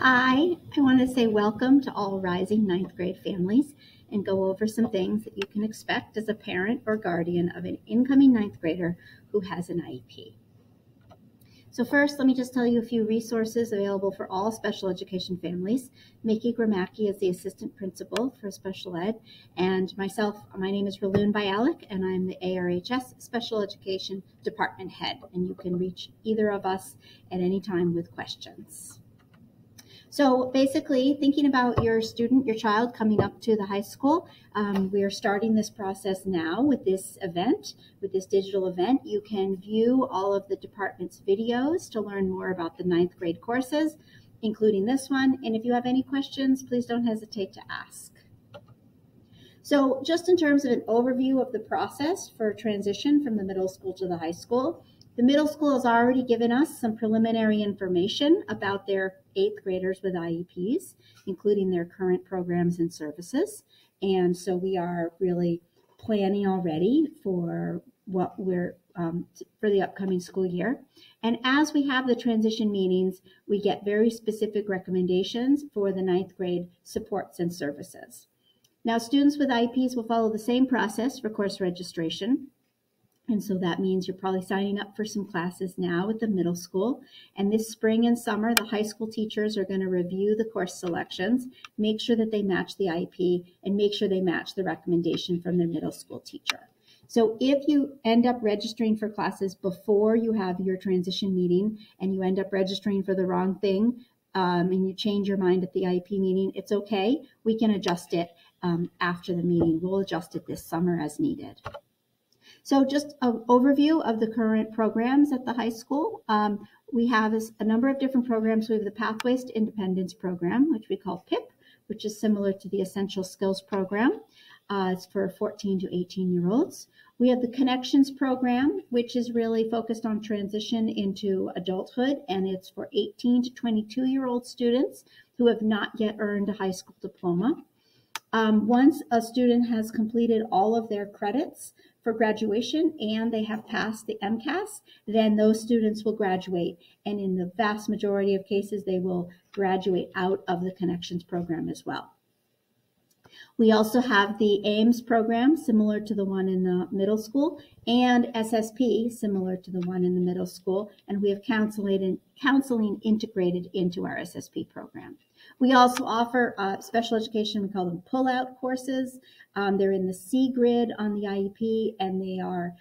Hi, I want to say welcome to all rising ninth grade families and go over some things that you can expect as a parent or guardian of an incoming ninth grader who has an IEP. So first, let me just tell you a few resources available for all special education families. Mickey Gramacki is the assistant principal for special ed, and myself, my name is Raloon Bialik, and I'm the ARHS Special Education Department Head, and you can reach either of us at any time with questions. So basically, thinking about your student, your child coming up to the high school, we are starting this process now with this event, with this digital event. You can view all of the department's videos to learn more about the ninth grade courses, including this one. And if you have any questions, please don't hesitate to ask. So just in terms of an overview of the process for transition from the middle school to the high school, the middle school has already given us some preliminary information about their 8th graders with IEPs, including their current programs and services. And so we are really planning already for what we're for the upcoming school year. And as we have the transition meetings, we get very specific recommendations for the 9th grade supports and services. Now, students with IEPs will follow the same process for course registration. And so that means you're probably signing up for some classes now at the middle school. And this spring and summer, the high school teachers are going to review the course selections, make sure that they match the IEP, and make sure they match the recommendation from their middle school teacher. So if you end up registering for classes before you have your transition meeting and you end up registering for the wrong thing, and you change your mind at the IEP meeting, it's okay. We can adjust it after the meeting. We'll adjust it this summer as needed. So just an overview of the current programs at the high school. We have a number of different programs. We have the Pathways to Independence program, which we call PIP, which is similar to the Essential Skills program. It's for 14 to 18-year-olds. We have the Connections program, which is really focused on transition into adulthood, and it's for 18 to 22-year-old students who have not yet earned a high school diploma. Once a student has completed all of their credits for graduation and they have passed the MCAS, then those students will graduate. And in the vast majority of cases, they will graduate out of the Connections program as well. We also have the AIMS program, similar to the one in the middle school, and SSP, similar to the one in the middle school, and we have counseling integrated into our SSP program. We also offer special education, we call them pull-out courses. They're in the C grid on the IEP, and they are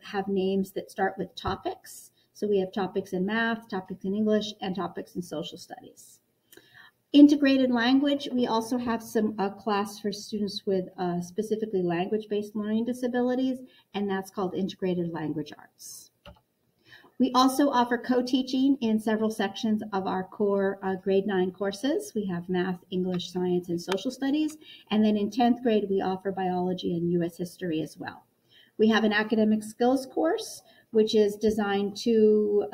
have names that start with topics. So we have topics in math, topics in English, and topics in social studies. Integrated language, we also have a class for students with specifically language-based learning disabilities, and that's called Integrated Language Arts. We also offer co-teaching in several sections of our core grade 9 courses. We have math, English, science, and social studies. And then in 10th grade, we offer biology and U.S. history as well. We have an academic skills course, which is designed to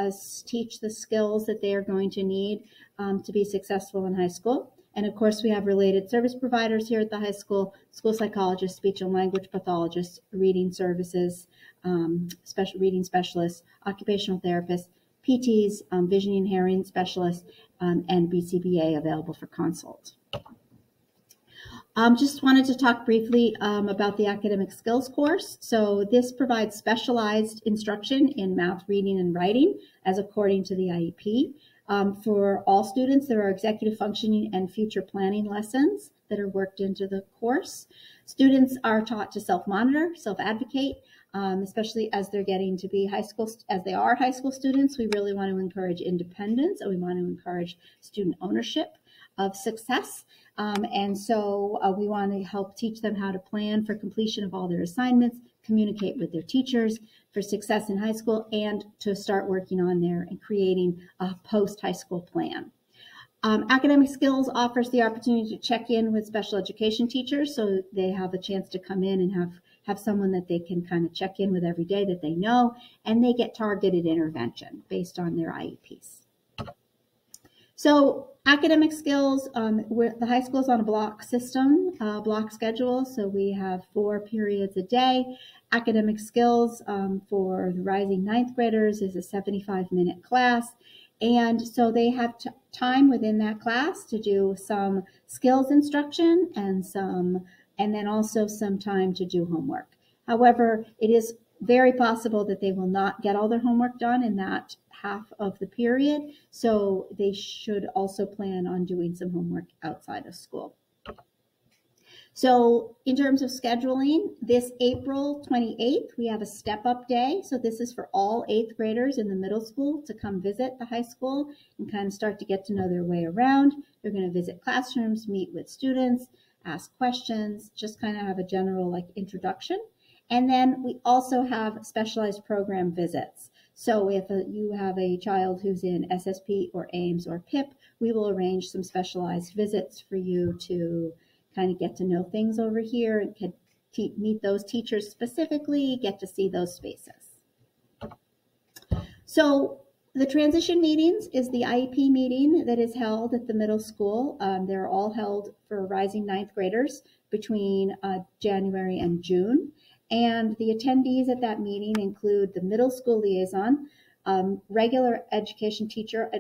teach the skills that they are going to need to be successful in high school. And of course, we have related service providers here at the high school, school psychologists, speech and language pathologists, reading services, special reading specialists, occupational therapists, PTs, vision and hearing specialists, and BCBA available for consult. Just wanted to talk briefly about the academic skills course. So this provides specialized instruction in math, reading, and writing as according to the IEP. For all students, there are executive functioning and future planning lessons that are worked into the course. Students are taught to self-monitor, self-advocate, especially as they're getting to be high school students. We really want to encourage independence, and we want to encourage student ownership of success. And so we want to help teach them how to plan for completion of all their assignments, communicate with their teachers for success in high school, and to start working on their and creating a post-high school plan. Academic skills offers the opportunity to check in with special education teachers, so they have a chance to come in and have someone that they can kind of check in with every day that they know, and they get targeted intervention based on their IEPs. So academic skills, the high school is on a block system, block schedule. So we have 4 periods a day. Academic skills for the rising 9th graders is a 75-minute class. And so they have time within that class to do some skills instruction and then also some time to do homework. However, it is very possible that they will not get all their homework done in that half of the period. So they should also plan on doing some homework outside of school. So in terms of scheduling, this April 28th, we have a step-up day. So this is for all 8th graders in the middle school to come visit the high school and kind of start to get to know their way around. They're going to visit classrooms, meet with students, ask questions, just kind of have a general introduction. And then we also have specialized program visits. So if you have a child who's in SSP or AIMS or PIP, we will arrange some specialized visits for you to kind of get to know things over here and can meet those teachers specifically, get to see those spaces. So the transition meetings is the IEP meeting that is held at the middle school. They're all held for rising 9th graders between January and June. And the attendees at that meeting include the middle school liaison, regular education teacher,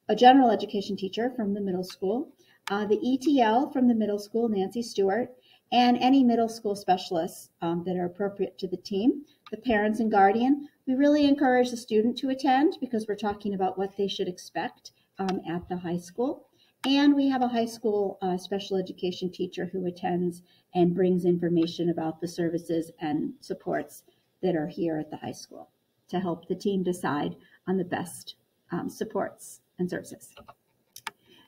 a general education teacher from the middle school, the ETL from the middle school, Nancy Stewart, and any middle school specialists that are appropriate to the team, the parents and guardian. We really encourage the student to attend because we're talking about what they should expect at the high school. And we have a high school special education teacher who attends and brings information about the services and supports that are here at the high school to help the team decide on the best supports and services.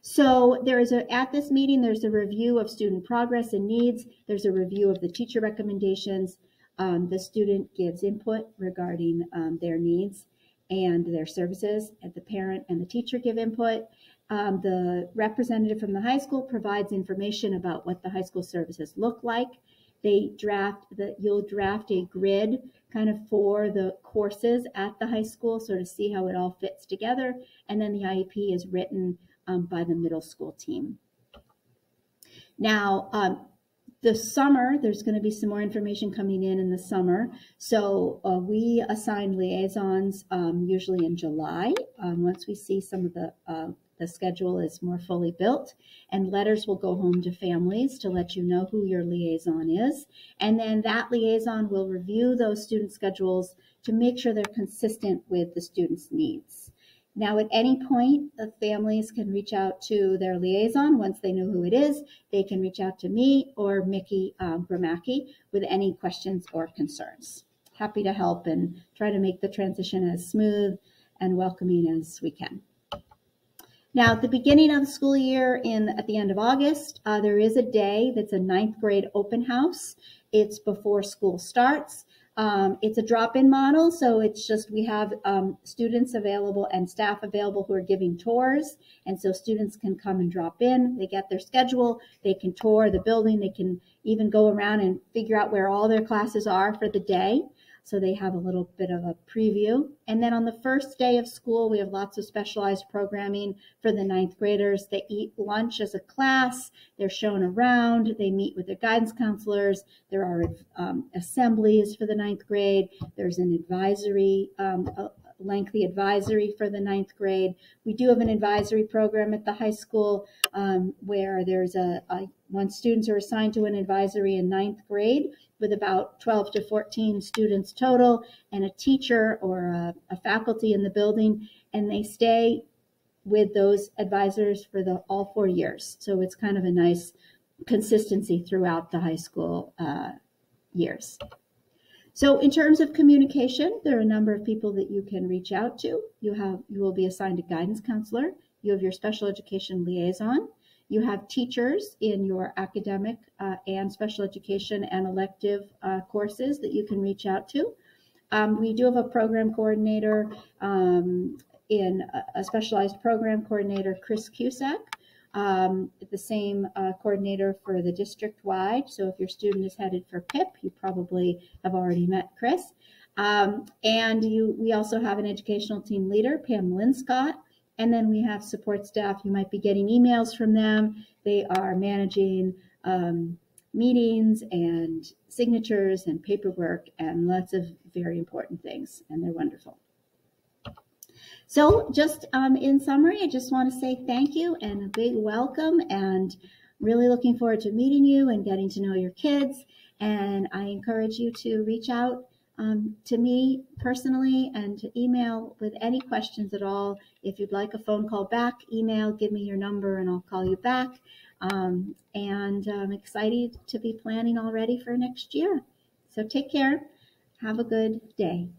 So at this meeting, there's a review of student progress and needs. There's a review of the teacher recommendations. The student gives input regarding their needs and their services, and the parent and the teacher give input. The representative from the high school provides information about what the high school services look like. You'll draft a grid kind of for the courses at the high school, so to see how it all fits together. And then the IEP is written by the middle school team. Now, this summer, there's going to be some more information coming in the summer. So we assign liaisons usually in July, once we see some of the schedule is more fully built, and letters will go home to families to let you know who your liaison is. And then that liaison will review those student schedules to make sure they're consistent with the students' needs. Now, at any point, the families can reach out to their liaison. Once they know who it is, they can reach out to me or Mickey Gramacki with any questions or concerns. Happy to help and try to make the transition as smooth and welcoming as we can. Now, at the beginning of the school year, at the end of August, there is a day that's a 9th grade open house. It's before school starts. It's a drop-in model, so it's just we have students available and staff available who are giving tours, and so students can come and drop in. They get their schedule, they can tour the building, they can even go around and figure out where all their classes are for the day, so they have a little bit of a preview. And then on the first day of school, we have lots of specialized programming for the 9th graders. They eat lunch as a class, they're shown around, they meet with their guidance counselors, there are assemblies for the 9th grade, there's an advisory, lengthy advisory for the 9th grade. We do have an advisory program at the high school where there's once students are assigned to an advisory in 9th grade with about 12 to 14 students total and a teacher or a faculty in the building, and they stay with those advisors for all 4 years. So it's kind of a nice consistency throughout the high school years. So in terms of communication, there are a number of people that you can reach out to. You will be assigned a guidance counselor. You have your special education liaison. You have teachers in your academic and special education and elective courses that you can reach out to. We do have a program coordinator in a specialized program coordinator, Chris Cusack. The same coordinator for the district-wide. So if your student is headed for PIP, you probably have already met Chris. We also have an educational team leader, Pam Linscott, and then we have support staff. You might be getting emails from them. They are managing meetings and signatures and paperwork and lots of very important things, and they're wonderful. So just in summary, I just want to say thank you and a big welcome, and really looking forward to meeting you and getting to know your kids. And I encourage you to reach out to me personally and to email with any questions at all. If you'd like a phone call back, email, give me your number and I'll call you back. And I'm excited to be planning already for next year. So take care. Have a good day.